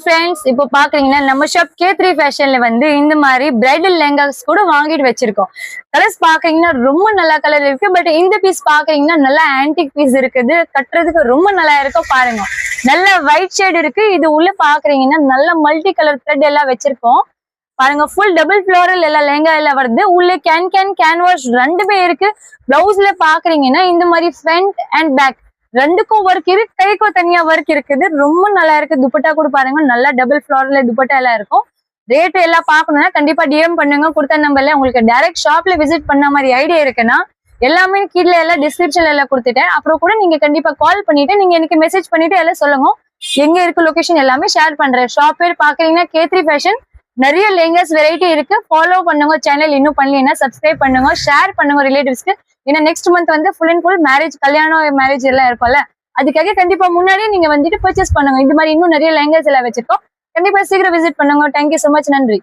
Friends, இப்போ பாக்குறீங்கன்னா நம்ம ஷாப் K3 ஃபேஷன்ல வந்து இந்த மாதிரி பிரைடல் லெஹங்காஸ் கூட வாங்கிட்டு வச்சிருக்கோம். கலர்ஸ் பாக்குறீங்கன்னா ரொம்ப நல்ல கலர் இருக்கு. பட் இந்த பீஸ் பாக்குறீங்கன்னா நல்ல ஆன்டிக் பீஸ் இருக்குது. கட்டுறதுக்கு ரொம்ப நல்லா இருக்கும். பாருங்க, நல்ல ஒயிட் ஷேட் இருக்கு. இது உள்ள பாக்குறீங்கன்னா நல்ல மல்டி கலர் த்ரெட் எல்லாம் வச்சிருக்கோம். பாருங்க, ஃபுல் டபுள் ஃப்ளோரல் எல்லாம் லெஹங்கா எல்லாம் வருது. உள்ள கேன்வாஷ் ரெண்டுமே இருக்கு. பிளவுஸ்ல பாக்குறீங்கன்னா இந்த மாதிரி ஃப்ரண்ட் அண்ட் பேக் ரெண்டுக்கும் ஒர்க் இருக்கு. கைக்கும் தனியா ஒர்க் இருக்குது. ரொம்ப நல்லா இருக்கு. துப்பட்டா கூட பாருங்க, நல்லா டபுள் ஃப்ளோர்ல துப்பட்டா எல்லாம் இருக்கும். ரேட் எல்லாம் பாக்கணும்னா கண்டிப்பா டிஎம் பண்ணுங்க. கொடுத்த நம்பர்ல உங்களுக்கு டைரக்ட் ஷாப்ல விசிட் பண்ண மாதிரி ஐடியா இருக்குன்னா எல்லாமே கீழே எல்லாம் டிஸ்கிரிப்ஷன்ல எல்லாம் கொடுத்துட்டேன். அப்புறம் கூட நீங்க கண்டிப்பா கால் பண்ணிட்டு நீங்க எனக்கு மெசேஜ் பண்ணிட்டு எல்லாம் சொல்லுங்க. எங்க இருக்கு லொகேஷன் எல்லாமே ஷேர் பண்றேன். ஷாப் பேர் பாக்குறீங்கன்னா K3 ஃபேஷன். நிறைய லெஹங்காஸ் வெரைட்டி இருக்கு. ஃபாலோ பண்ணுங்க. சேனல் இன்னும் பண்ணலன்னா சப்ஸ்கிரைப் பண்ணுங்க, ஷேர் பண்ணுங்க ரிலேட்டிவ்ஸ்க்கு. ஏன்னா நெக்ஸ்ட் மந்த் வந்து ஃபுல் அண்ட் ஃபுல் மேரேஜ், கல்யாணம் மேரேஜ் எல்லாம் இருக்கும்ல. அதுக்காக கண்டிப்பா முன்னாடியே நீங்க வந்துட்டு பர்ச்சேஸ் பண்ணுங்க. இந்த மாதிரி இன்னும் நிறைய லெஹங்காஸ் எல்லாம் வச்சிருக்கோம். கண்டிப்பா சீக்கிரம் விசிட் பண்ணுங்க. Thank you so much. நன்றி.